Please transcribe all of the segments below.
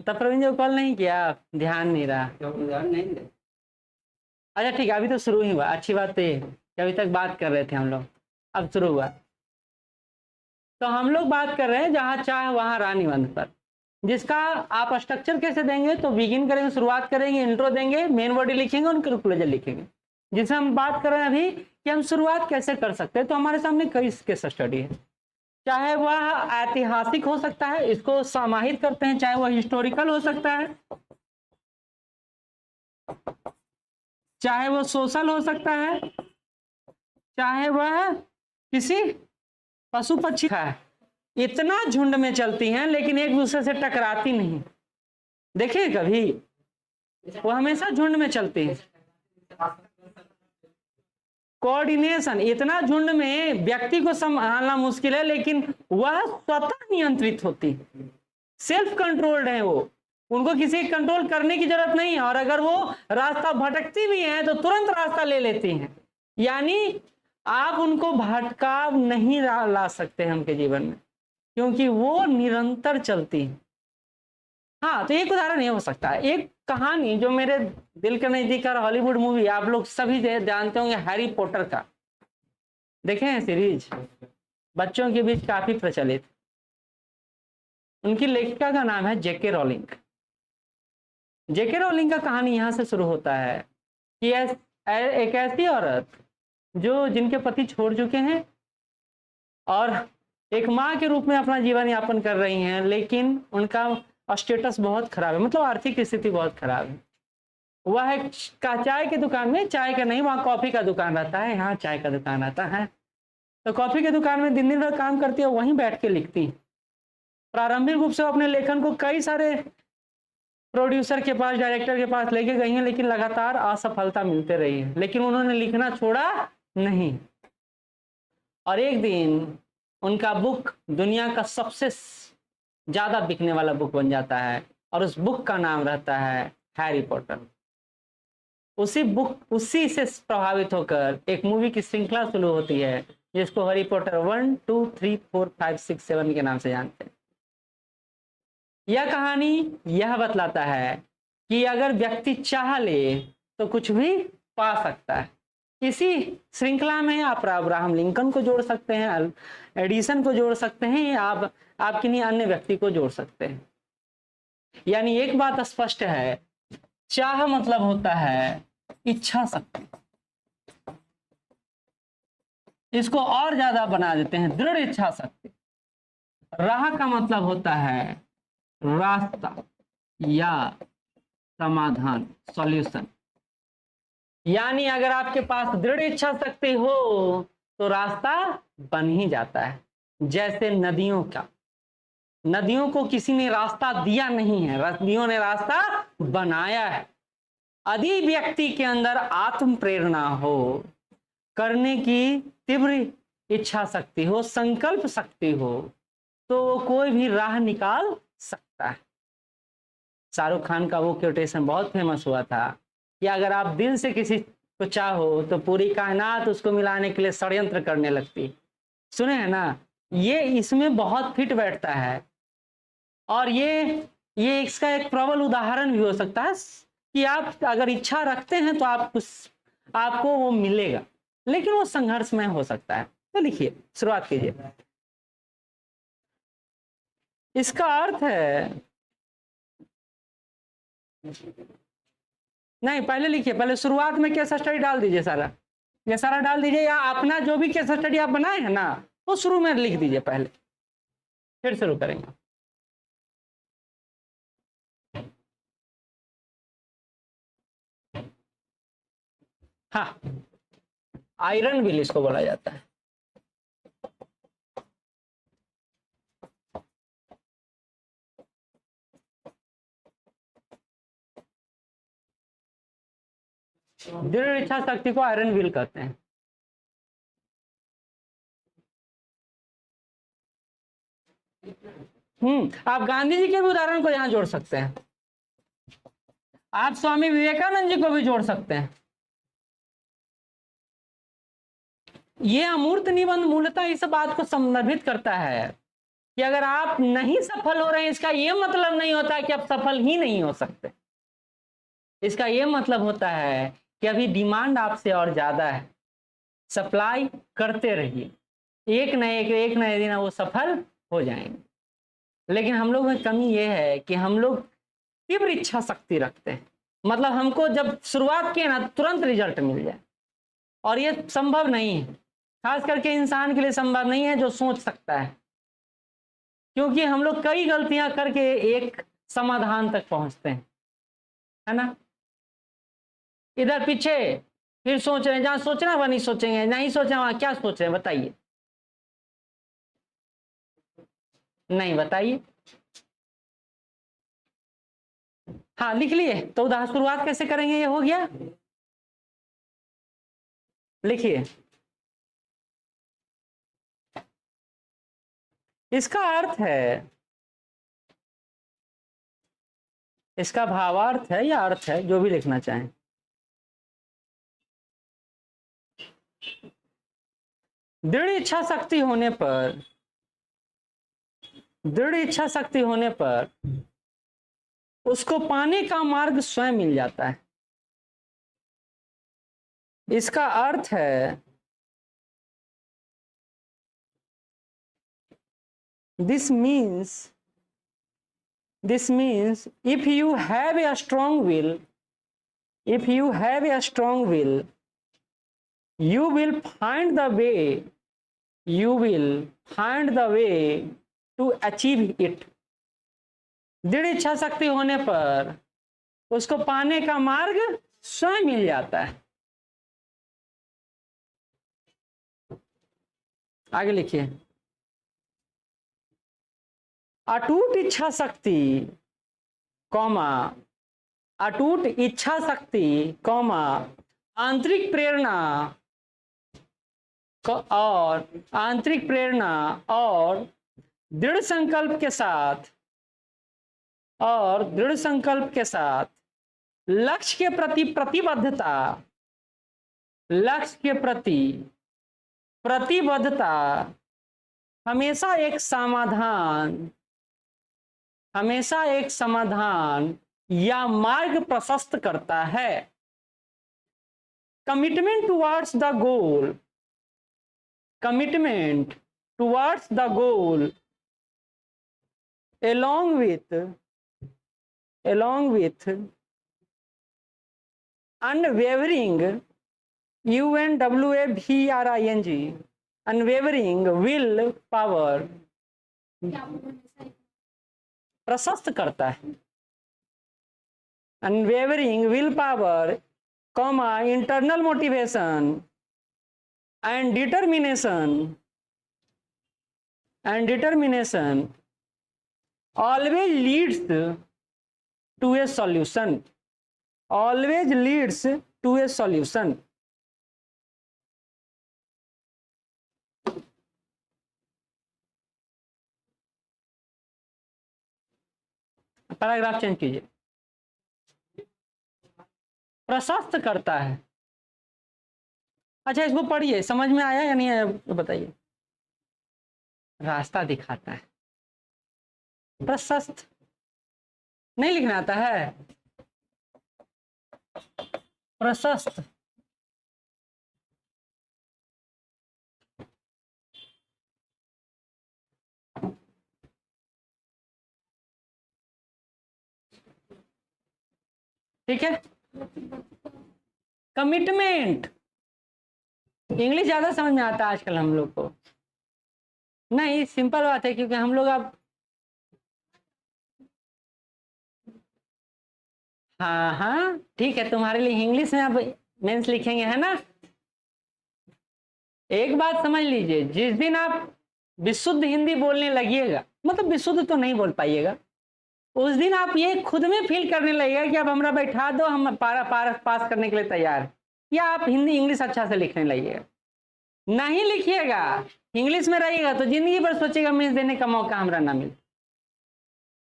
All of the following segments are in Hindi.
तब प्रवीण जी को कॉल नहीं किया, ध्यान नहीं रहा। अच्छा ठीक है, अभी तो शुरू ही हुआ। अच्छी बात तो ये कि अभी तक बात कर रहे थे हम लोग, अब शुरू हुआ। तो हम लोग बात कर रहे हैं जहां चाह वहां राह निबंध पर, जिसका आप स्ट्रक्चर कैसे देंगे, तो बिगिन करेंगे, शुरुआत करेंगे, इंट्रो देंगे, मेन बॉडी लिखेंगे और कंक्लूजन लिखेंगे। जिससे हम बात कर रहे हैं अभी कि हम शुरुआत कैसे कर सकते हैं। तो हमारे सामने कई केस स्टडी है, चाहे वह ऐतिहासिक हो सकता है, इसको समाहित करते हैं, चाहे वह हिस्टोरिकल हो सकता है, चाहे वह सोशल हो सकता है, चाहे वह किसी पशु पक्षी का है। इतना झुंड में चलती हैं लेकिन एक दूसरे से टकराती नहीं। देखिए कभी वो हमेशा झुंड में चलती है। कोऑर्डिनेशन, इतना झुंड में व्यक्ति को संभालना मुश्किल है लेकिन वह स्वतः नियंत्रित होती, सेल्फ कंट्रोल्ड है वो, उनको किसी कंट्रोल करने की जरूरत नहीं है। और अगर वो रास्ता भटकती भी हैं तो तुरंत रास्ता ले लेती हैं। यानी आप उनको भटकाव नहीं ला सकते हैं उनके जीवन में, क्योंकि वो निरंतर चलती है। हाँ, तो एक उदाहरण ये हो सकता है, एक कहानी जो मेरे दिल के नजदीक है, हॉलीवुड मूवी आप लोग सभी जानते होंगे, हैरी पॉटर का। देखे हैं सीरीज, बच्चों के बीच काफी प्रचलित। उनकी लेखिका का नाम है जेके रोलिंग। जेके रोलिंग का कहानी यहां से शुरू होता है कि एक ऐसी औरत जो जिनके पति छोड़ चुके हैं और एक माँ के रूप में अपना जीवन यापन कर रही हैं, लेकिन उनका स्टेटस बहुत खराब है, मतलब आर्थिक स्थिति बहुत खराब है। वह एक चाय की दुकान में, चाय का नहीं, वहाँ कॉफी का दुकान रहता है, यहाँ चाय का दुकान रहता है। तो कॉफी के दुकान में दिन दिन भर काम करती है, वहीं बैठ के लिखती। प्रारंभिक रूप से वो अपने लेखन को कई सारे प्रोड्यूसर के पास, डायरेक्टर के पास लेके गई हैं, लेकिन लगातार असफलता मिलते रही है। लेकिन उन्होंने लिखना छोड़ा नहीं। और एक दिन उनका बुक दुनिया का सबसे ज्यादा बिकने वाला बुक बन जाता है और उस बुक का नाम रहता है हैरी पॉटर। उसी से प्रभावित होकर एक मूवी की श्रृंखला शुरू होती है जिसको हैरी पॉटर 1, 2, 3, 4, 5, 6, 7 के नाम से जानते हैं। यह कहानी यह बतलाता है कि अगर व्यक्ति चाह ले तो कुछ भी पा सकता है। इसी श्रृंखला में आप अब्राहम लिंकन को जोड़ सकते हैं, एडिसन को जोड़ सकते हैं, आप किन्हीं अन्य व्यक्ति को जोड़ सकते हैं। यानी एक बात स्पष्ट है, चाह मतलब होता है इच्छा शक्ति। इसको और ज्यादा बना देते हैं, दृढ़ इच्छा शक्ति। राह का मतलब होता है रास्ता या समाधान, सॉल्यूशन। यानी अगर आपके पास दृढ़ इच्छा शक्ति हो तो रास्ता बन ही जाता है। जैसे नदियों को किसी ने रास्ता दिया नहीं है, नदियों ने रास्ता बनाया है। यदि व्यक्ति के अंदर आत्म प्रेरणा हो, करने की तीव्र इच्छा शक्ति हो, संकल्प शक्ति हो, तो वो कोई भी राह निकाल सकता है। शाहरुख खान का वो कोटेशन बहुत फेमस हुआ था कि अगर आप दिल से किसी को चाहो तो पूरी कायनात उसको मिलाने के लिए षड्यंत्र करने लगती। सुने हैं ना, ये इसमें बहुत फिट बैठता है। और ये इसका एक प्रबल उदाहरण भी हो सकता है कि आप अगर इच्छा रखते हैं तो आपको वो मिलेगा, लेकिन वो संघर्षमय हो सकता है। तो लिखिए, शुरुआत कीजिए। इसका अर्थ है, नहीं पहले लिखिए, पहले शुरुआत में केस स्टडी डाल दीजिए, सारा ये सारा डाल दीजिए, या अपना जो भी केस स्टडी आप बनाए हैं ना वो शुरू में लिख दीजिए पहले, फिर शुरू करेंगे। हाँ, आयरन व्हील इसको बोला जाता है। दृढ़ इच्छा शक्ति को आयरन व्हील कहते हैं। आप गांधी जी के भी उदाहरण को यहां जोड़ सकते हैं, आप स्वामी विवेकानंद जी को भी जोड़ सकते हैं। ये अमूर्त निबंध मूलतः इस बात को संदर्भित करता है कि अगर आप नहीं सफल हो रहे हैं इसका यह मतलब नहीं होता कि आप सफल ही नहीं हो सकते। इसका यह मतलब होता है कि अभी डिमांड आपसे और ज्यादा है, सप्लाई करते रहिए, एक नए दिन वो सफल हो जाएंगे। लेकिन हम लोग में कमी यह है कि हम लोग तीव्र इच्छा शक्ति रखते हैं, मतलब हमको जब शुरुआत किए ना तुरंत रिजल्ट मिल जाए, और ये संभव नहीं है, खास करके इंसान के लिए संभव नहीं है जो सोच सकता है, क्योंकि हम लोग कई गलतियां करके एक समाधान तक पहुंचते हैं, है ना। इधर पीछे फिर सोच रहे हैं, जहां सोचना वहां नहीं सोचेंगे, नहीं सोचा वहां क्या सोच रहे हैं बताइए, नहीं बताइए। हाँ लिख लिए, तो उदाहरण शुरुआत कैसे करेंगे, ये हो गया, लिखिए। इसका अर्थ है, इसका भावार्थ है या अर्थ है, जो भी लिखना चाहें। दृढ़ इच्छा शक्ति होने पर, दृढ़ इच्छा शक्ति होने पर उसको पाने का मार्ग स्वयं मिल जाता है। इसका अर्थ है this means if you have a strong will, if you have a strong will, you will find the way, you will find the way to achieve it। दृढ़ इच्छा शक्ति होने पर उसको पाने का मार्ग स्वयं मिल जाता है। आगे लिखिए। अटूट इच्छा शक्ति कौमा, अटूट इच्छा शक्ति कौमा आंतरिक प्रेरणा और आंतरिक प्रेरणा और दृढ़ संकल्प के साथ, और दृढ़ संकल्प के साथ लक्ष्य के प्रति प्रतिबद्धता, लक्ष्य के प्रति प्रतिबद्धता हमेशा एक समाधान, हमेशा एक समाधान या मार्ग प्रशस्त करता है। Commitment towards the goal, commitment towards the goal along with unwavering, UNWAVERING, unwavering will power प्रशस्त करता है। Unwavering will power comma internal motivation and determination always leads to a solution, always leads to a solution. Paragraph change कीजिए। प्रशस्त करता है, अच्छा इसको पढ़िए, समझ में आया या नहीं आया बताइए। रास्ता दिखाता है, प्रशस्त नहीं लिखना आता है, प्रशस्त ठीक है। कमिटमेंट इंग्लिश ज्यादा समझ में आता है आजकल हम लोग को, नहीं सिंपल बात है, क्योंकि हम लोग अब हाँ हाँ ठीक है, तुम्हारे लिए इंग्लिश में अब मेंस लिखेंगे, है ना। एक बात समझ लीजिए, जिस दिन आप विशुद्ध हिंदी बोलने लगिएगा, मतलब विशुद्ध तो नहीं बोल पाइएगा, उस दिन आप ये खुद में फील करने लगेगा कि अब हमरा बैठा दो, हम पास करने के लिए तैयार है, या आप हिंदी इंग्लिश अच्छा से लिखने लगिएगा। नहीं लिखिएगा, इंग्लिश में रहिएगा तो जिंदगी भर सोचेगा मेंस देने का मौका हमरा ना मिले,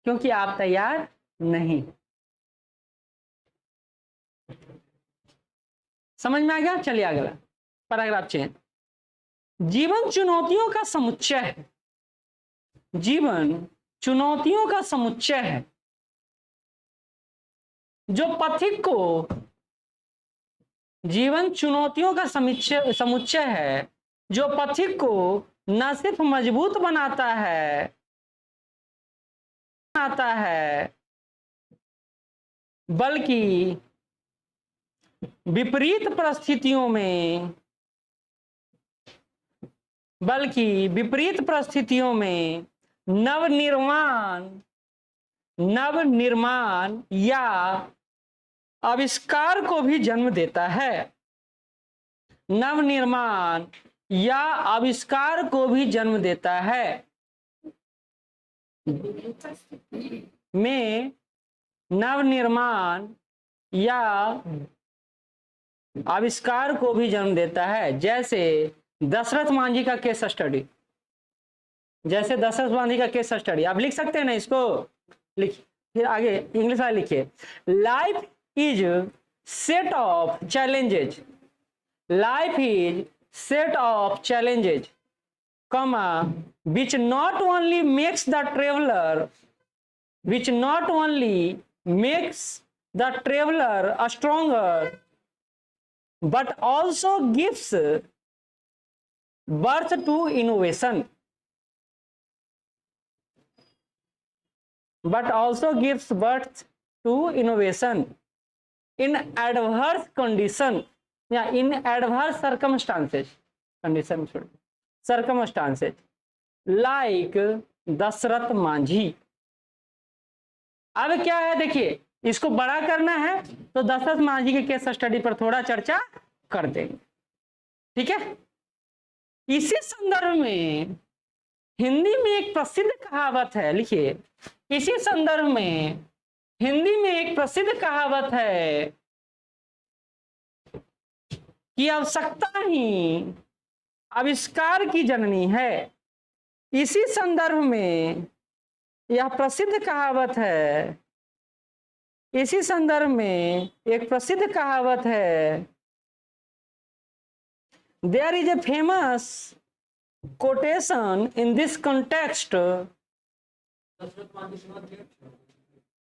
क्योंकि आप तैयार नहीं। समझ में आ गया। चलिए अगला पैराग्राफ चेंज। जीवन चुनौतियों का समुच्चय है, जीवन चुनौतियों का समुच्चय है। जो पथिक को जीवन चुनौतियों का समुच्चय है, जो पथिक को न सिर्फ मजबूत बनाता है बल्कि विपरीत परिस्थितियों में नवनिर्माण या आविष्कार को भी जन्म देता है। नवनिर्माण या आविष्कार को भी जन्म देता है। में नवनिर्माण या आविष्कार को भी जन्म देता है। जैसे दशरथ मांझी का केस स्टडी, आप लिख सकते हैं ना इसको, फिर आगे इंग्लिश में लिखिए। Life is set of challenges, comma, which not only makes the traveler a stronger, but also gives birth to innovation. In adverse condition या in adverse circumstances like Dashrath Manjhi. अब क्या है, देखिए इसको बड़ा करना है तो दशरथ मांझी के केस स्टडी पर थोड़ा चर्चा कर देंगे, ठीक है। इसी संदर्भ में हिंदी में एक प्रसिद्ध कहावत है, लिखिए। इसी संदर्भ में हिंदी में एक प्रसिद्ध कहावत है कि आवश्यकता ही आविष्कार की जननी है। इसी संदर्भ में यह प्रसिद्ध कहावत है, इसी संदर्भ में एक प्रसिद्ध कहावत है। There is a famous quotation in this context,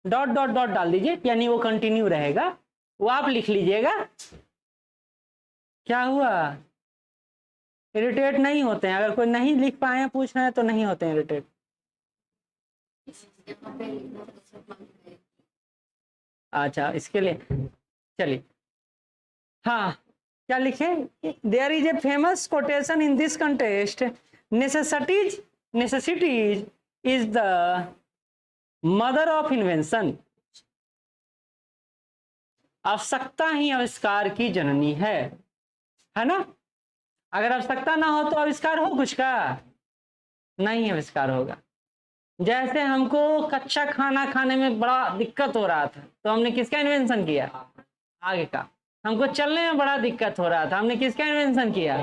dot dot dot डाल दीजिए, यानी वो कंटिन्यू रहेगा, वो आप लिख लीजिएगा। क्या हुआ, इरिटेट नहीं होते हैं? अगर कोई नहीं लिख पाए हैं, पूछ रहे हैं तो नहीं होते हैं इरिटेट। अच्छा, इसके लिए चलिए, हाँ क्या लिखे? There is a famous quotation in this contest, necessities is the mother of invention. आवश्यकता ही आविष्कार की जननी है ना। अगर आवश्यकता ना हो तो आविष्कार हो कुछ का? नहीं आविष्कार होगा। जैसे हमको कच्चा खाना खाने में बड़ा दिक्कत हो रहा था तो हमने किसका इन्वेंशन किया? आगे का। हमको चलने में बड़ा दिक्कत हो रहा था, हमने किसका इन्वेंशन किया?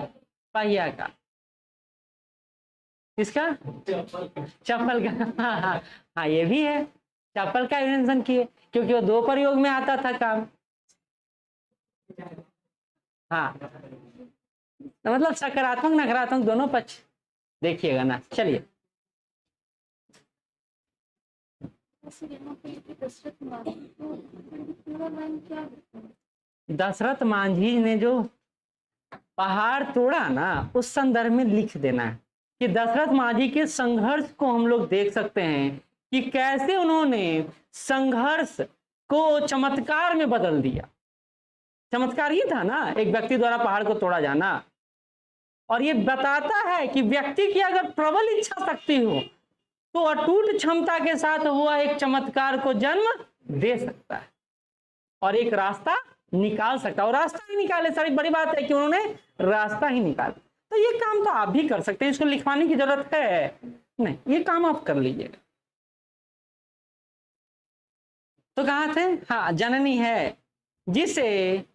पहिया का। किसका? चप्पल का। हाँ ये भी है, चप्पल का इन्वेंशन किए क्योंकि वो दो प्रयोग में आता था काम। हाँ तो मतलब सकारात्मक नकारात्मक दोनों पक्ष देखिएगा ना। चलिए, दशरथ मांझी ने जो पहाड़ तोड़ा ना, उस संदर्भ में लिख देना है कि दशरथ मांझी के संघर्ष को हम लोग देख सकते हैं कि कैसे उन्होंने संघर्ष को चमत्कार में बदल दिया। चमत्कार ही था ना, एक व्यक्ति द्वारा पहाड़ को तोड़ा जाना। और ये बताता है कि व्यक्ति की अगर प्रबल इच्छा शक्ति हो तो अटूट क्षमता के साथ वह एक चमत्कार को जन्म दे सकता है और एक रास्ता निकाल सकता है। और रास्ता ही निकाले, सारी बड़ी बात है कि उन्होंने रास्ता ही निकाला। तो ये काम तो आप भी कर सकते हैं, इसको लिखवाने की जरूरत है नहीं, ये काम आप कर लीजिएगा। तो कहाँ थे? हाँ, जननी है जिसे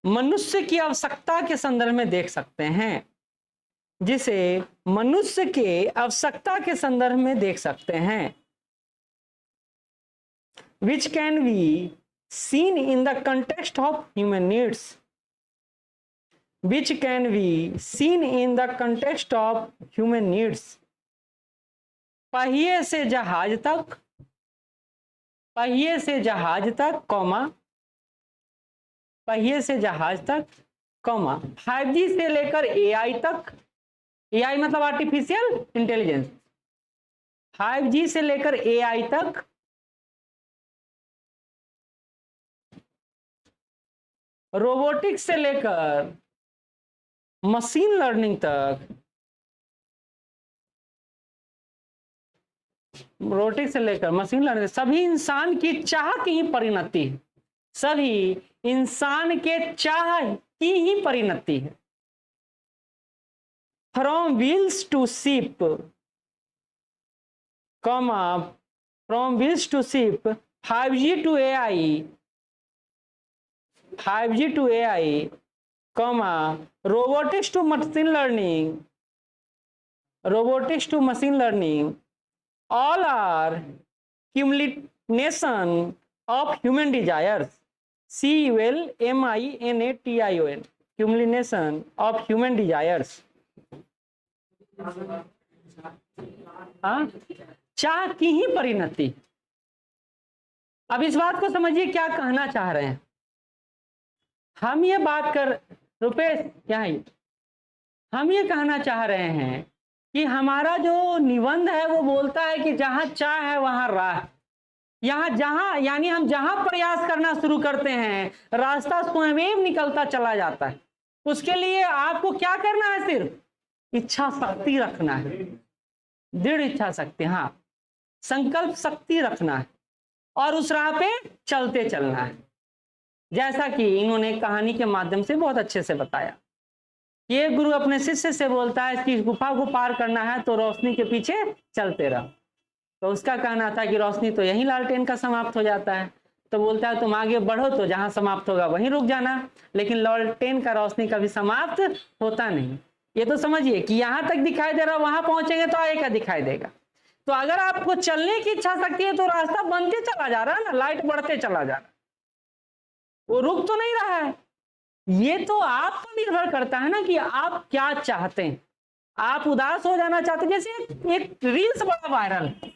मनुष्य की आवश्यकता के संदर्भ में देख सकते हैं, जिसे मनुष्य के आवश्यकता के संदर्भ में देख सकते हैं। Which can be seen in the context of human needs, which can be seen in the context of human needs. पहिए से जहाज तक, पहिए से जहाज तक कॉमा, पहिए से जहाज तक कॉमा 5G से लेकर AI तक, AI मतलब आर्टिफिशियल इंटेलिजेंस, 5G से लेकर AI तक, रोबोटिक्स से लेकर मशीन लर्निंग तक, रोबोटिक्स से लेकर मशीन लर्निंग, सभी इंसान की चाह की ही परिणति है, सभी इंसान के चाह की ही परिणति है। From wheels to ship, comma from wheels to ship, 5G to AI, 5G to AI, comma robotics to machine learning, robotics to machine learning, all are culmination of human desires. CULMINATION, culmination of human desires. हाँ, चाह की ही परिणति। अब इस बात को समझिए क्या कहना चाह रहे हैं हम। ये बात कर रुपेश क्या है, हम ये कहना चाह रहे हैं कि हमारा जो निबंध है वो बोलता है कि जहां चाह है वहां राह, यहाँ जहां यानी हम जहां प्रयास करना शुरू करते हैं रास्ता स्वयं निकलता चला जाता है। उसके लिए आपको क्या करना है, सिर्फ इच्छा शक्ति रखना है, दृढ़ इच्छा शक्ति, हाँ संकल्प शक्ति रखना है और उस राह पे चलते चलना है। जैसा कि इन्होंने कहानी के माध्यम से बहुत अच्छे से बताया। ये गुरु अपने शिष्य से बोलता है कि गुफा को पार करना है तो रोशनी के पीछे चलते रहो। तो उसका कहना था कि रोशनी तो यहीं लालटेन का समाप्त हो जाता है। तो बोलता है तुम आगे बढ़ो तो जहां समाप्त होगा वहीं रुक जाना, लेकिन लालटेन का रोशनी कभी समाप्त होता नहीं। ये तो समझिए कि यहाँ तक दिखाई दे रहा, वहां पहुंचेंगे तो आगे का दिखाई देगा। तो अगर आपको चलने की इच्छा शक्ति है तो रास्ता बनते चला जा रहा है ना, लाइट बढ़ते चला जा रहा है, वो रुक तो नहीं रहा है। ये तो आप पर निर्भर करता है ना कि आप क्या चाहते हैं। आप उदास हो जाना चाहते हैं, जैसे एक रील्स बड़ा वायरल है।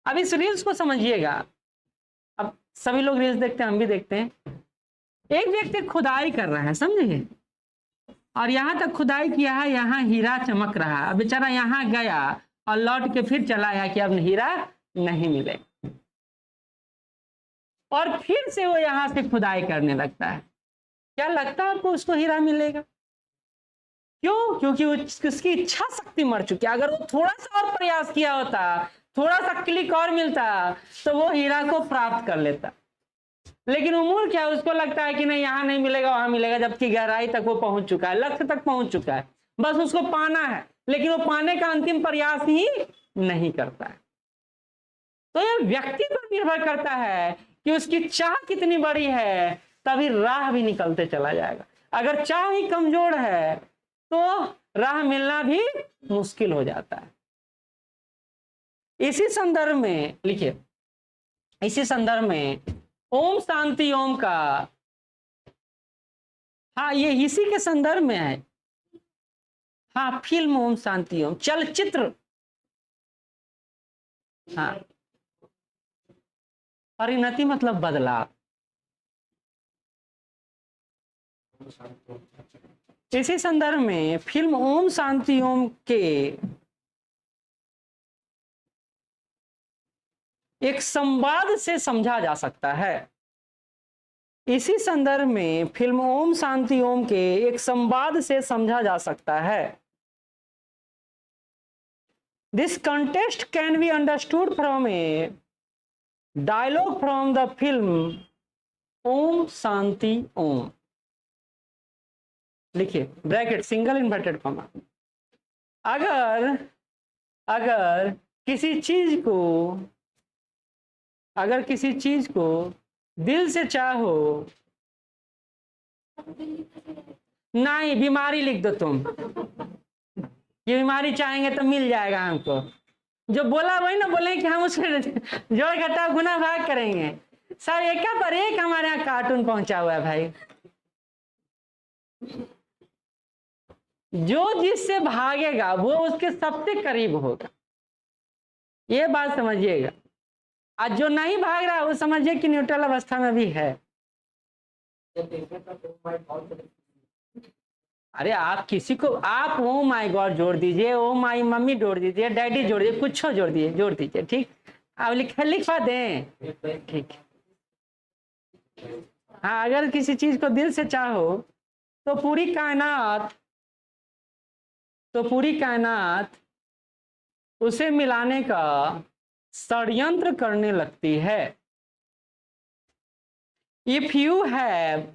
अब इस रील्स को समझिएगा, अब सभी लोग रील्स देखते हैं, हम भी देखते हैं। एक व्यक्ति खुदाई कर रहा है, समझिए, और यहां तक खुदाई किया है, यहाँ हीरा चमक रहा है। अब बेचारा यहाँ गया और लौट के फिर चला आया कि अब हीरा नहीं मिले, और फिर से वो यहां से खुदाई करने लगता है। क्या लगता है आपको उसको हीरा मिलेगा? क्यों? क्योंकि उसकी इच्छा शक्ति मर चुकी है। अगर वो थोड़ा सा और प्रयास किया होता, थोड़ा सा क्लिक और मिलता तो वो हीरा को प्राप्त कर लेता। लेकिन उम्र क्या, उसको लगता है कि नहीं यहाँ नहीं मिलेगा वहां मिलेगा, जबकि गहराई तक वो पहुंच चुका है, लक्ष्य तक पहुंच चुका है, बस उसको पाना है, लेकिन वो पाने का अंतिम प्रयास ही नहीं करता है। तो ये व्यक्ति पर निर्भर करता है कि उसकी चाह कितनी बड़ी है, तभी राह भी निकलते चला जाएगा। अगर चाह ही कमजोर है तो राह मिलना भी मुश्किल हो जाता है। इसी संदर्भ में लिखिए, इसी संदर्भ में ओम शांति ओम का, हाँ ये इसी के संदर्भ में है, हाँ फिल्म ओम शांति ओम, चलचित्र, हाँ परिणति मतलब बदलाव। इसी संदर्भ में फिल्म ओम शांति ओम के एक संवाद से समझा जा सकता है। इसी संदर्भ में फिल्म ओम शांति ओम के एक संवाद से समझा जा सकता है। This context can be understood from a dialogue from the film Om Shanti Om. लिखिए ब्रैकेट सिंगल इन्वर्टेड कॉमा। अगर किसी चीज को दिल से चाहो, नहीं बीमारी लिख दो तुम, ये बीमारी चाहेंगे तो मिल जाएगा हमको। जो बोला वही ना बोले कि हम उसमें जोड़ घटा गुना भाग करेंगे। सब एक पर एक हमारे यहाँ कार्टून पहुंचा हुआ है भाई। जो जिससे भागेगा वो उसके सबसे करीब होगा, ये बात समझिएगा। आज जो नहीं भाग रहा वो समझिए कि न्यूट्रल अवस्था में भी है। अरे आप किसी को आप ओ माय गॉड जोड़ दीजिए, ओ माई मम्मी जोड़ दीजिए, डैडी जोड़ दीजिए, कुछ जोड़ दीजिए, जोड़ दीजिए, ठीक। आप लिखवा दें, ठीक। हाँ, अगर किसी चीज को दिल से चाहो तो पूरी कायनात उसे मिलाने का षड्यंत्र करने लगती है। इफ यू हैव,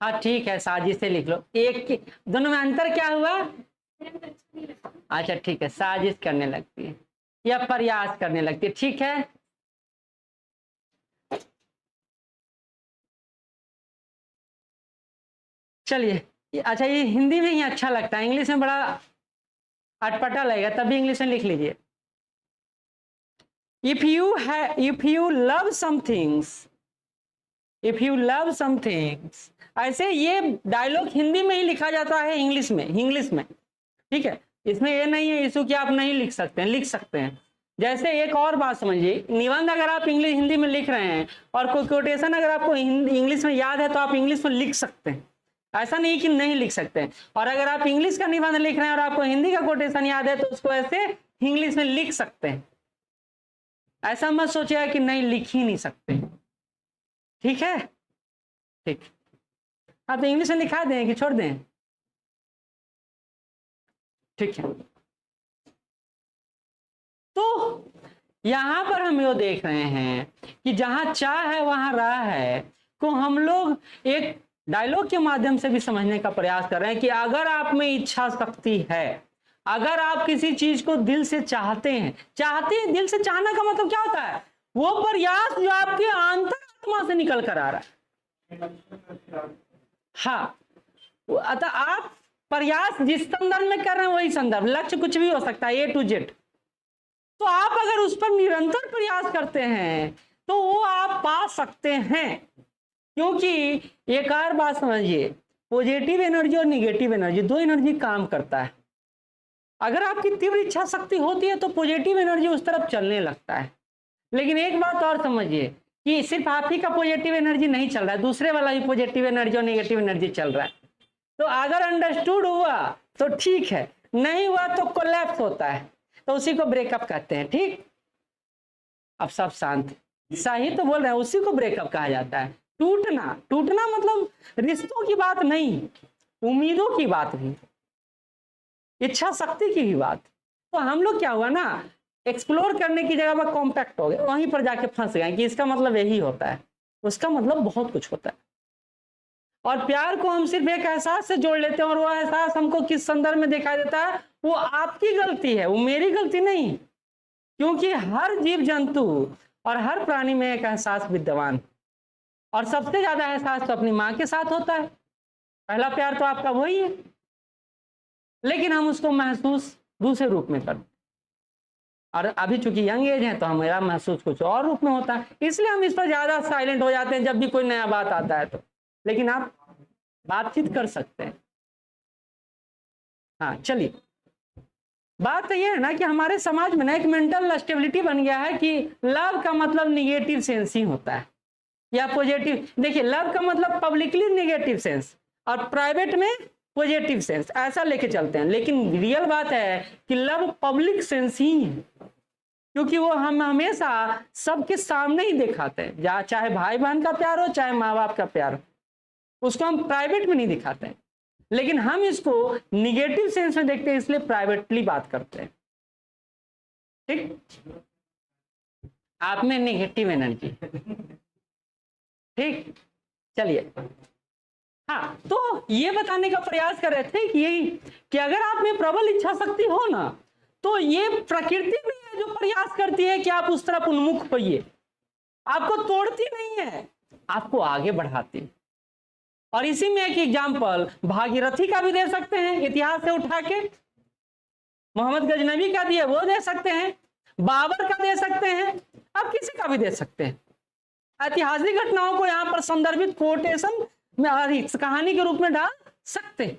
हाँ ठीक है, साजिश से लिख लो। एक की दोनों में अंतर क्या हुआ? अच्छा ठीक है, साजिश करने लगती है या प्रयास करने लगती है, ठीक है। चलिए, अच्छा ये हिंदी में ही अच्छा लगता है, इंग्लिश में बड़ा अटपटा लगेगा, तभी इंग्लिश में लिख लीजिए। इफ यू लव समथिंग्स, ऐसे ये डायलॉग हिंदी में ही लिखा जाता है, इंग्लिश में, ठीक है। इसमें ये नहीं है इशू कि आप नहीं लिख सकते हैं, लिख सकते हैं। जैसे एक और बात समझिए, निबंध अगर आप हिंदी में लिख रहे हैं और कोई कोटेशन अगर आपको इंग्लिश में याद है तो आप इंग्लिश में लिख सकते हैं, ऐसा नहीं कि नहीं लिख सकते हैं। और अगर आप इंग्लिश का निबंध लिख रहे हैं और आपको हिंदी का कोटेशन याद है तो उसको ऐसे इंग्लिश में लिख सकते हैं। ऐसा मत सोचिएगा कि नहीं लिख ही नहीं सकते, ठीक है, ठीक। आप तो इंग्लिश में लिखा दें कि छोड़ दें, ठीक है। तो यहां पर हम ये देख रहे हैं कि जहां चाह है वहां राह है को हम लोग एक डायलॉग के माध्यम से भी समझने का प्रयास कर रहे हैं कि अगर आप में इच्छा शक्ति है, अगर आप किसी चीज को दिल से चाहते हैं, दिल से चाहना का मतलब क्या होता है? वो प्रयास जो आपके अंतरात्मा से निकल कर आ रहा है। हाँ, अतः आप प्रयास जिस संदर्भ में कर रहे हैं वही संदर्भ, लक्ष्य कुछ भी हो सकता है, A to Z। तो आप अगर उस पर निरंतर प्रयास करते हैं तो वो आप पा सकते हैं। क्योंकि एक और बात समझिए, पॉजिटिव एनर्जी और निगेटिव एनर्जी, दो एनर्जी काम करता है। अगर आपकी तीव्र इच्छा शक्ति होती है तो पॉजिटिव एनर्जी उस तरफ चलने लगता है। लेकिन एक बात और समझिए कि सिर्फ आप ही का पॉजिटिव एनर्जी नहीं चल रहा है, दूसरे वाला भी पॉजिटिव एनर्जी और नेगेटिव एनर्जी चल रहा है। तो अगर अंडरस्टूड हुआ तो ठीक है, नहीं हुआ तो कोलैप्स होता है, तो उसी को ब्रेकअप कहते हैं, ठीक। अब सब शांत, सही तो बोल रहे हैं, उसी को ब्रेकअप कहा जाता है। टूटना मतलब रिश्तों की बात नहीं, उम्मीदों की बात भी, इच्छा शक्ति की भी बात। तो हम लोग क्या हुआ ना, एक्सप्लोर करने की जगह पर कॉम्पैक्ट हो गए, वहीं पर जाके फंस गए कि इसका मतलब यही होता है, उसका मतलब बहुत कुछ होता है। और प्यार को हम सिर्फ एक एहसास से जोड़ लेते हैं, और वो एहसास हमको किस संदर्भ में दिखाई देता है, वो आपकी गलती है, वो मेरी गलती नहीं। क्योंकि हर जीव जंतु और हर प्राणी में एक एहसास विद्यमान, और सबसे ज्यादा एहसास तो अपनी माँ के साथ होता है। पहला प्यार तो आपका वही है, लेकिन हम उसको महसूस दूसरे रूप में करते, और अभी चूंकि यंग एज है तो हमारा महसूस कुछ और रूप में होता है, इसलिए हम इस पर ज्यादा साइलेंट हो जाते हैं जब भी कोई नया बात आता है तो। लेकिन आप बातचीत कर सकते हैं। हाँ चलिए, बात तो ये है ना कि हमारे समाज में ना एक मेंटल स्टेबिलिटी बन गया है कि लव का मतलब निगेटिव सेंस ही होता है या पॉजिटिव। देखिए, लव का मतलब पब्लिकली निगेटिव सेंस और प्राइवेट में पॉजिटिव सेंस, ऐसा लेके चलते हैं। लेकिन रियल बात है कि लव पब्लिक सेंस ही है, क्योंकि वो हम हमेशा सबके सामने ही दिखाते हैं, चाहे भाई बहन का प्यार हो, चाहे माँ बाप का प्यार हो, उसको हम प्राइवेट में नहीं दिखाते हैं। लेकिन हम इसको निगेटिव सेंस में देखते हैं, इसलिए प्राइवेटली बात करते हैं, ठीक। आप में नेगेटिव एनर्जी, ठीक। चलिए, हाँ, तो ये बताने का प्रयास कर रहे थे कि यही कि अगर आप में प्रबल इच्छा शक्ति हो ना, तो ये प्रकृति भी है जो प्रयास करती है कि आप उस तरफ उन्मुख होइए, आपको तोड़ती नहीं है, आपको आगे बढ़ाती है। और इसी में एक एग्जाम्पल भागीरथी का भी दे सकते हैं, इतिहास से उठा के, मोहम्मद गजनवी का दिए वो दे सकते हैं, बाबर का दे सकते हैं, आप किसी का भी दे सकते हैं। ऐतिहासिक घटनाओं को यहाँ पर संदर्भित कोटेशन में कहानी के रूप में डाल सकते हैं।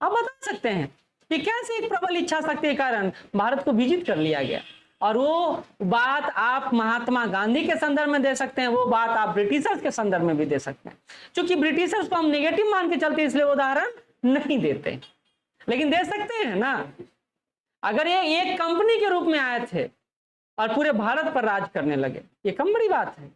आप बता सकते हैं कि कैसे एक प्रबल इच्छा शक्ति के कारण भारत को विजित कर लिया गया, और वो बात आप महात्मा गांधी के संदर्भ में दे सकते हैं, वो बात आप ब्रिटिशर्स के संदर्भ में भी दे सकते हैं। क्योंकि ब्रिटिशर्स को हम नेगेटिव मान के चलते इसलिए उदाहरण नहीं देते, लेकिन दे सकते हैं ना। अगर ये एक कंपनी के रूप में आए थे और पूरे भारत पर राज करने लगे, ये कम बड़ी बात है।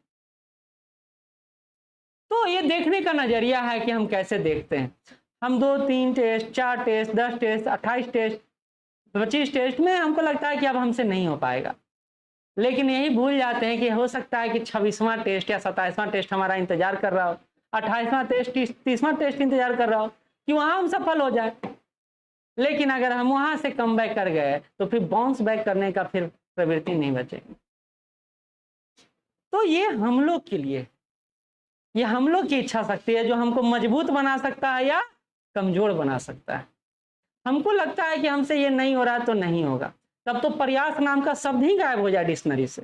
तो ये देखने का नजरिया है कि हम कैसे देखते हैं। हम 2, 3 test, 4 test, 10 test, 28 test, 25 test में हमको लगता है कि अब हमसे नहीं हो पाएगा, लेकिन यही भूल जाते हैं कि हो सकता है कि 26वां टेस्ट या 27वां टेस्ट हमारा इंतजार कर रहा हो, 28वां टेस्ट, 30वां टेस्ट इंतजार कर रहा हो कि वहां हम सफल हो जाए। लेकिन अगर हम वहां से कम बैक कर गए तो फिर बाउंस बैक करने का फिर प्रवृत्ति नहीं बचेगी। तो ये हम लोग के लिए, ये हम लोग की इच्छा शक्ति है जो हमको मजबूत बना सकता है या कमजोर बना सकता है। हमको लगता है कि हमसे ये नहीं हो रहा तो नहीं होगा, तब तो प्रयास नाम का शब्द ही गायब हो जाए डिक्शनरी से।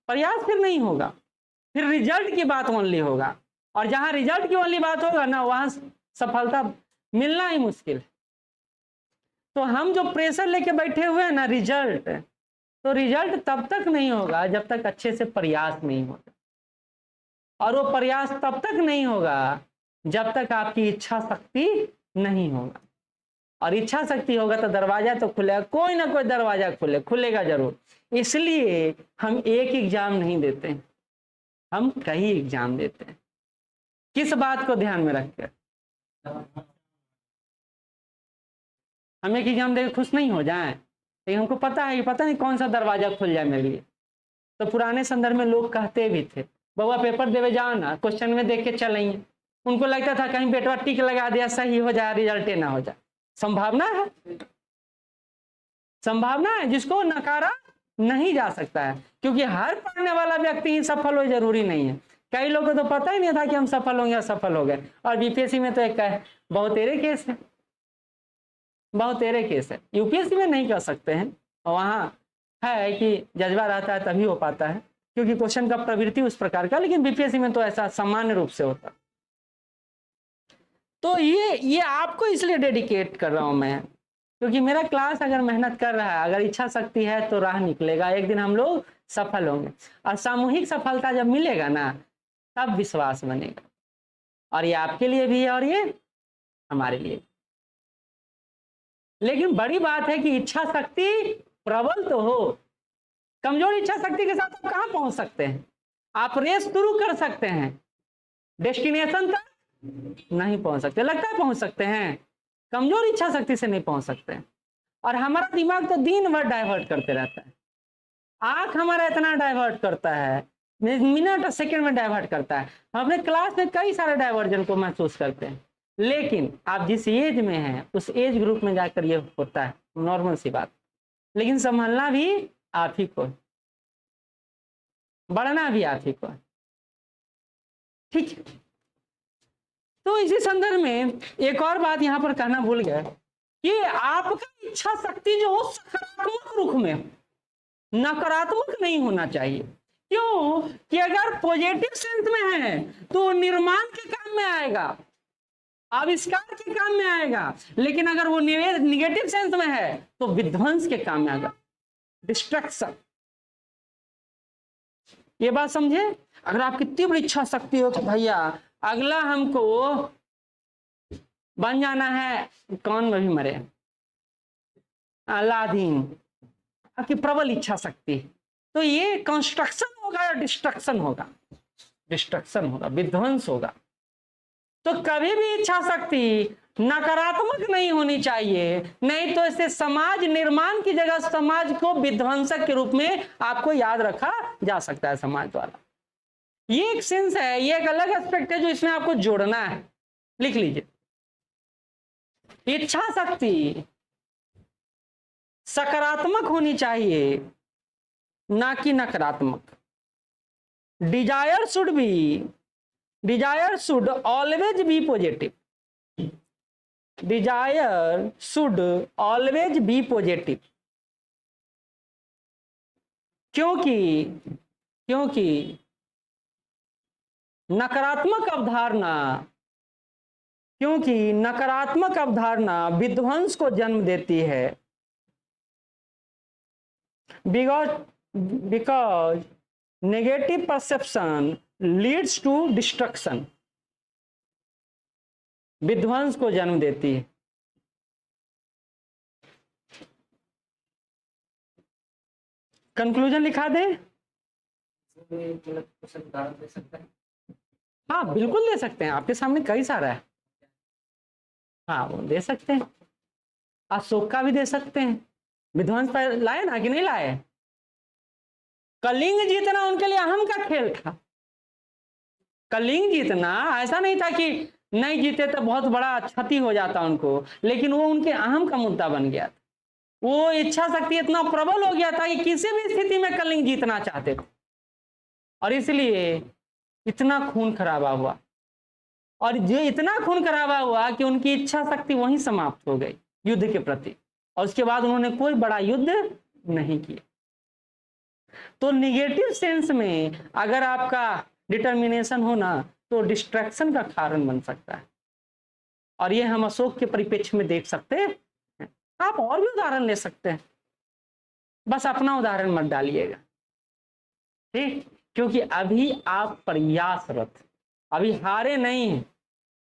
प्रयास फिर नहीं होगा, फिर रिजल्ट की बात ओनली होगा, और जहां रिजल्ट की ओनली बात होगा ना, वहां सफलता मिलना ही मुश्किल है। तो हम जो प्रेशर लेके बैठे हुए हैं ना रिजल्ट, तो रिजल्ट तब तक नहीं होगा जब तक अच्छे से प्रयास नहीं होगा, और वो प्रयास तब तक नहीं होगा जब तक आपकी इच्छा शक्ति नहीं होगा। और इच्छा शक्ति होगा तो दरवाजा तो खुलेगा, कोई ना कोई दरवाजा खुलेगा जरूर। इसलिए हम एक एग्जाम नहीं देते, हम कई एग्जाम देते हैं। किस बात को ध्यान में रखकर? हम एक एग्जाम देकर खुश नहीं हो जाएं, लेकिन हमको पता है कि पता नहीं कौन सा दरवाजा खुल जाए मेरे लिए। तो पुराने संदर्भ में लोग कहते भी थे, बउआ पेपर देवे जाओ ना, क्वेश्चन में देख के चल आइए। उनको लगता था कहीं बेटवा टिक लगा दिया, सही हो जाए, रिजल्ट ना हो जाए। संभावना है, संभावना है जिसको नकारा नहीं जा सकता है, क्योंकि हर पढ़ने वाला व्यक्ति ही सफल हो जरूरी नहीं है। कई लोगों को तो पता ही नहीं था कि हम सफल होंगे, सफल हो गए। और बीपीएससी में तो एक बहुतेरे केस है, बहुतेरे केस है। यूपीएससी में नहीं कर सकते हैं, और वहां है कि जज्बा रहता है तभी हो पाता है, क्योंकि क्वेश्चन का प्रवृत्ति उस प्रकार का। लेकिन बीपीएससी में तो ऐसा सामान्य रूप से होता। तो ये आपको इसलिए डेडिकेट कर रहा हूं मैं, क्योंकि मेरा क्लास अगर मेहनत कर रहा है, अगर इच्छा शक्ति है तो राह निकलेगा, एक दिन हम लोग सफल होंगे। और सामूहिक सफलता जब मिलेगा ना, तब विश्वास बनेगा, और ये आपके लिए भी है और ये हमारे लिए। लेकिन बड़ी बात है कि इच्छा शक्ति प्रबल तो हो। कमजोर इच्छा शक्ति के साथ आप कहां पहुंच सकते हैं? आप रेस शुरू कर सकते हैं, डेस्टिनेशन तक नहीं पहुंच सकते। लगता है पहुंच सकते हैं, कमजोर इच्छा शक्ति से नहीं पहुंच सकते। और हमारा दिमाग तो दिन भर डाइवर्ट करते रहता है। आंख हमारा इतना डाइवर्ट करता है, मिनट और सेकंड में डाइवर्ट करता है। हम अपने क्लास में कई सारे डाइवर्जन को महसूस करते हैं, लेकिन आप जिस एज में हैं उस एज ग्रुप में जाकर ये होता है, नॉर्मल सी बात। लेकिन संभालना भी आप ही को, बढ़ना भी आप ही को, ठीक है। तो इसी संदर्भ में एक और बात यहां पर कहना भूल गया कि आपका इच्छा शक्ति जो हो सकारात्मक रुख में हो, नकारात्मक नहीं होना चाहिए। क्यों? कि अगर पॉजिटिव सेंस में है तो निर्माण के काम में आएगा, आविष्कार के काम में आएगा। लेकिन अगर वो निगेटिव सेंस में है तो विध्वंस के काम में आएगा, डिस्ट्रक्शन। ये बात समझे? अगर आपकी तीव्र इच्छा शक्ति हो तो भैया अगला हमको बन जाना है, कौन में भी मरे, अलादीन, आपकी प्रबल इच्छा शक्ति, तो ये कंस्ट्रक्शन होगा या डिस्ट्रक्शन होगा? डिस्ट्रक्शन होगा, विध्वंस होगा। तो कभी भी इच्छा शक्ति नकारात्मक नहीं होनी चाहिए, नहीं तो इससे समाज निर्माण की जगह समाज को विध्वंसक के रूप में आपको याद रखा जा सकता है समाज द्वारा। ये एक सेंस है, ये एक अलग एस्पेक्ट है जो इसमें आपको जोड़ना है। लिख लीजिए, इच्छा शक्ति सकारात्मक होनी चाहिए, ना कि नकारात्मक। Desire should always be positive. Desire should always be positive. क्योंकि क्योंकि नकारात्मक अवधारणा क्योंकि नकारात्मक अवधारणा विध्वंस को जन्म देती है। Because negative perception leads to destruction, विध्वंस को जन्म देती है। कंक्लूजन लिखा दें? हाँ बिल्कुल दे सकते हैं, आपके सामने कई सारा है। हाँ वो दे सकते हैं, अशोक का भी दे सकते हैं। विध्वंस पर लाए ना कि नहीं लाए? कलिंग जीतना उनके लिए अहम का खेल था। कलिंग जीतना ऐसा नहीं था कि नहीं जीते तो बहुत बड़ा क्षति हो जाता उनको, लेकिन वो उनके अहम का मुद्दा बन गया था। वो इच्छा शक्ति इतना प्रबल हो गया था कि किसी भी स्थिति में कलिंग जीतना चाहते थे, और इसलिए इतना खून खराबा हुआ, और जो इतना खून खराबा हुआ कि उनकी इच्छा शक्ति वहीं समाप्त हो गई युद्ध के प्रति, और उसके बाद उन्होंने कोई बड़ा युद्ध नहीं किया। तो निगेटिव सेंस में अगर आपका डिटर्मिनेशन हो ना, तो डिस्ट्रैक्शन का कारण बन सकता है, और ये हम अशोक के परिप्रेक्ष्य में देख सकते हैं। आप और भी उदाहरण ले सकते हैं, बस अपना उदाहरण मत डालिएगा, ठीक? क्योंकि अभी आप प्रयासरत, अभी हारे नहीं हैं।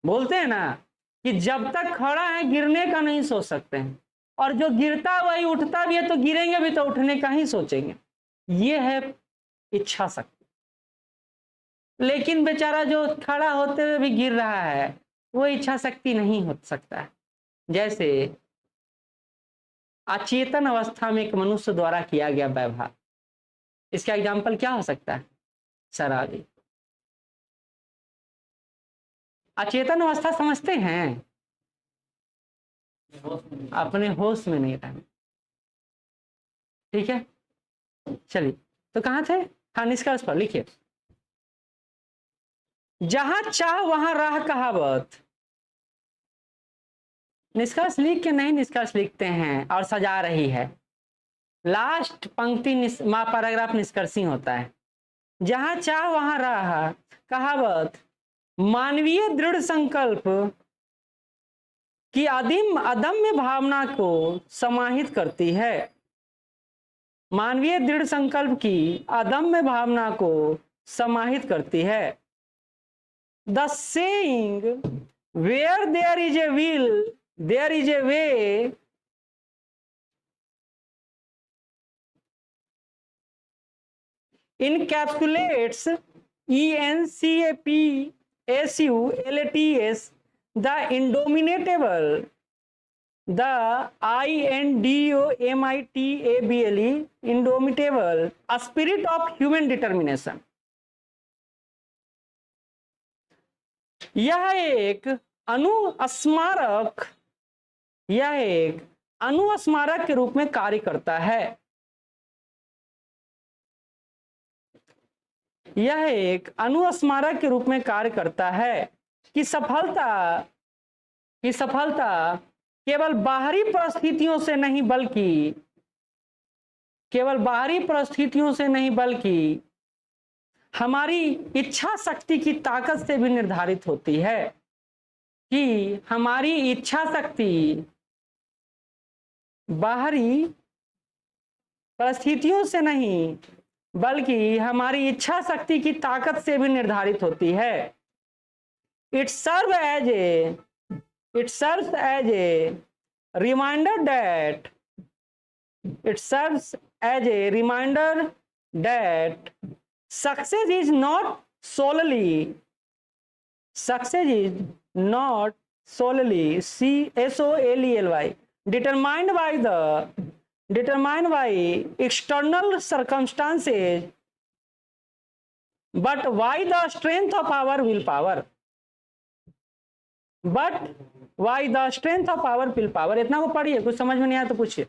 बोलते हैं ना कि जब तक खड़ा है गिरने का नहीं सोच सकते हैं, और जो गिरता वही उठता भी है, तो गिरेंगे भी तो उठने का ही सोचेंगे। ये है इच्छा शक्ति। लेकिन बेचारा जो खड़ा होते हुए भी गिर रहा है, वो इच्छा शक्ति नहीं हो सकता है। जैसे अचेतन अवस्था में एक मनुष्य द्वारा किया गया व्यवहार, इसका एग्जाम्पल क्या हो सकता है? शराबी। अचेतन अवस्था समझते हैं? अपने होश में नहीं रहना, ठीक है? चलिए, तो कहां थे? हाँ, निष्कर्ष पर लिखिए। जहां चाह वहां राह कहावत। निष्कर्ष लिख के नहीं, निष्कर्ष लिखते हैं और सजा रही है। लास्ट पंक्ति पैराग्राफ निष्कर्षी होता है। जहां चाह वहां राह कहावत मानवीय दृढ़ संकल्प की अदम्य भावना को समाहित करती है। मानवीय दृढ़ संकल्प की अदम्य भावना को समाहित करती है। The saying where there is a will there is a way encapsulates ENCAPSULATS the indomitable, the INDOMITABLE indomitable spirit of human determination। यह एक अनुस्मारक के रूप में कार्य करता है। यह एक अनुस्मारक के रूप में कार्य करता है कि सफलता केवल बाहरी परिस्थितियों से नहीं बल्कि हमारी इच्छा शक्ति की ताकत से भी निर्धारित होती है। कि हमारी इच्छा शक्ति बाहरी परिस्थितियों से नहीं बल्कि हमारी इच्छा शक्ति की ताकत से भी निर्धारित होती है। It serves as a reminder that success is not solely SOLELY determined by external circumstances, but by the strength of our willpower। इतना को पढ़िए, कुछ समझ में नहीं आया तो पूछिए।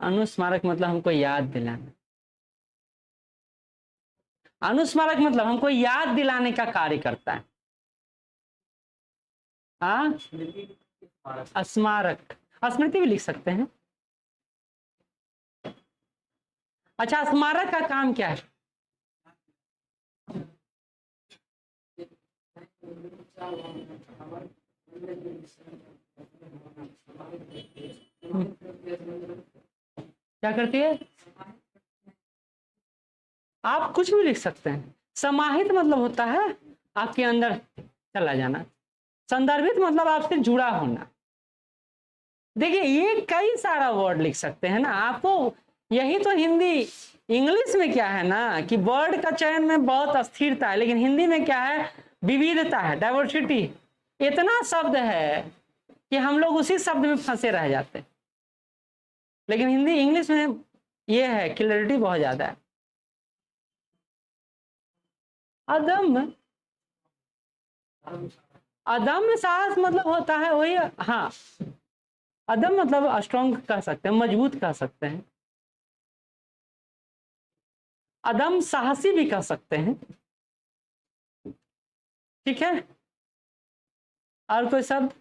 अनुस्मारक मतलब हमको याद दिलाना। अनुस्मारक मतलब हमको याद दिलाने का कार्य करता है। हाँ, स्मारक, स्मृति भी लिख सकते हैं। अच्छा, स्मारक का काम क्या है? क्या करती है? आप कुछ भी लिख सकते हैं। समाहित मतलब होता है आपके अंदर चला जाना। संदर्भित मतलब आपसे जुड़ा होना। देखिए, ये कई सारा वर्ड लिख सकते हैं ना आपको। यही तो हिंदी, इंग्लिश में क्या है ना कि वर्ड का चयन में बहुत अस्थिरता है, लेकिन हिंदी में क्या है, विविधता है, डाइवर्सिटी। इतना शब्द है कि हम लोग उसी शब्द में फंसे रह जाते हैं। लेकिन हिंदी, इंग्लिश में ये है, क्लैरिटी बहुत ज्यादा है। अदम्य, अदम्य साहस मतलब होता है वही, हाँ, अदम मतलब स्ट्रॉन्ग कह सकते हैं, मजबूत कह सकते हैं। अदम साहसी भी कह सकते हैं। ठीक है, और कोई शब्द?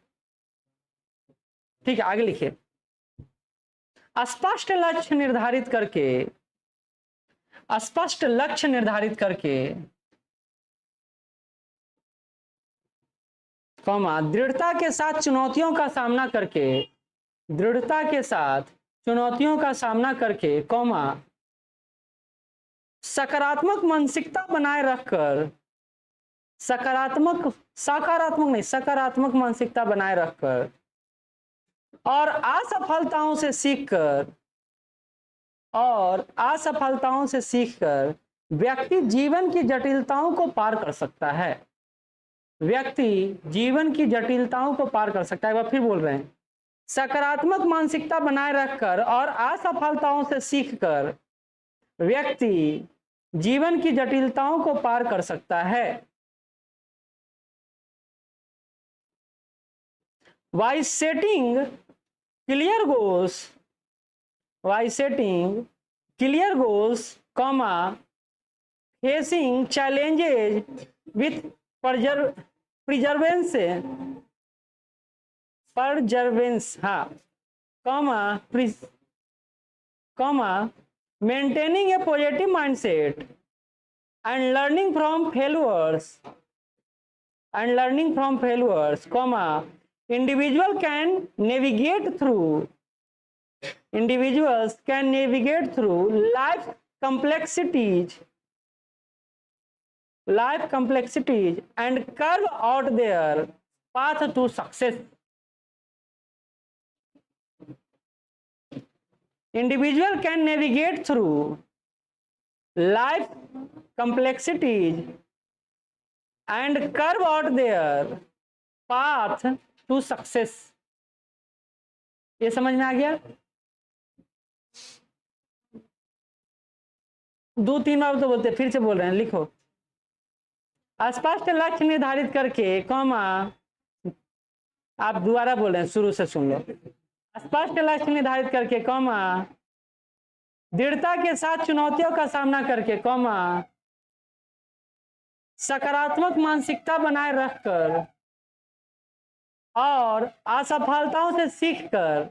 ठीक है, आगे लिखिए। स्पष्ट लक्ष्य निर्धारित करके, स्पष्ट लक्ष्य निर्धारित करके, कॉमा, दृढ़ता के साथ चुनौतियों का सामना करके, दृढ़ता के साथ चुनौतियों का सामना करके, कॉमा, सकारात्मक मानसिकता बनाए रखकर, सकारात्मक नहीं, सकारात्मक मानसिकता बनाए रखकर और असफलताओं से सीखकर, और असफलताओं से सीखकर व्यक्ति जीवन की जटिलताओं को पार कर सकता है। व्यक्ति जीवन की जटिलताओं को पार कर सकता है। एक बार फिर बोल रहे हैं, सकारात्मक मानसिकता बनाए रखकर और असफलताओं से सीखकर व्यक्ति जीवन की जटिलताओं को पार कर सकता है। By setting clear goals, by setting clear goals, comma, facing challenges with perseverance, हाँ, comma, maintaining a positive mindset and learning from failures, comma, individuals can navigate through life complexities and carve out their path to success. Individual can navigate through life complexities and carve out their path to success. ये समझ में आ गया? 2-3 बार तो बोलते, फिर से बोल रहे हैं, लिखो। स्पष्ट लक्ष्य निर्धारित करके, कॉमा, आप दोबारा बोल रहे हैं, शुरू से सुन लो। स्पष्ट लक्ष्य निर्धारित करके, कॉमा, दृढ़ता के साथ चुनौतियों का सामना करके, कॉमा, सकारात्मक मानसिकता बनाए रखकर और असफलताओं से सीखकर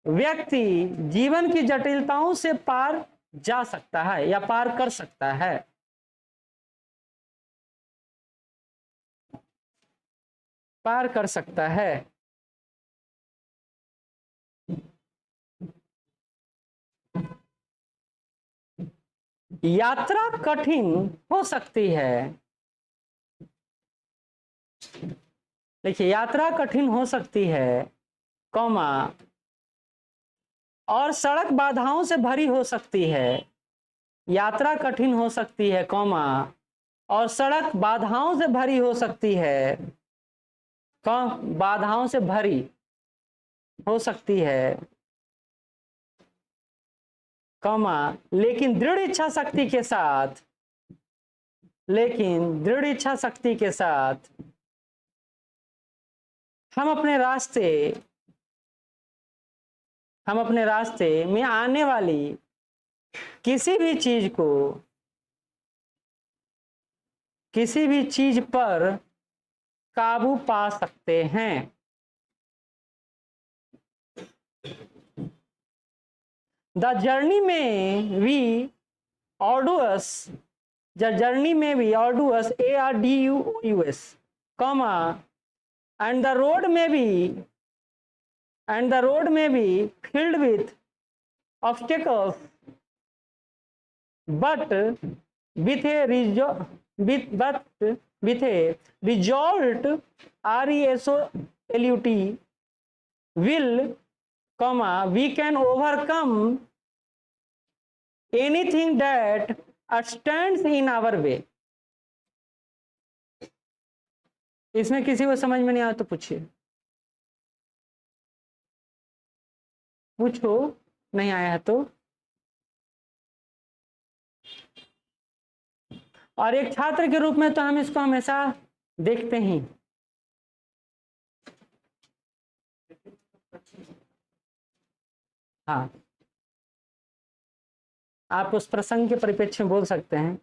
व्यक्ति जीवन की जटिलताओं से पार जा सकता है या पार कर सकता है। पार कर सकता है। यात्रा कठिन हो सकती है, देखिए, यात्रा कठिन हो सकती है, कॉमा, और सड़क बाधाओं से भरी हो सकती है। यात्रा कठिन हो सकती है, कॉमा, और सड़क बाधाओं से भरी हो सकती है, बाधाओं से भरी हो सकती है, कॉमा, लेकिन दृढ़ इच्छा शक्ति के साथ, हम अपने रास्ते में आने वाली किसी भी चीज पर काबू पा सकते हैं। The journey may be arduous, the journey may be arduous, ARDUOUS, comma, and the road में भी, and the road may be filled with obstacles, but with a resolute will, comma, we can overcome anything that stands in our way। इसमें किसी को समझ में नहीं आया तो पूछिए, पूछो, नहीं आया है तो। और एक छात्र के रूप में तो हम इसको हमेशा देखते ही। हाँ, आप उस प्रसंग के परिप्रेक्ष्य में बोल सकते हैं।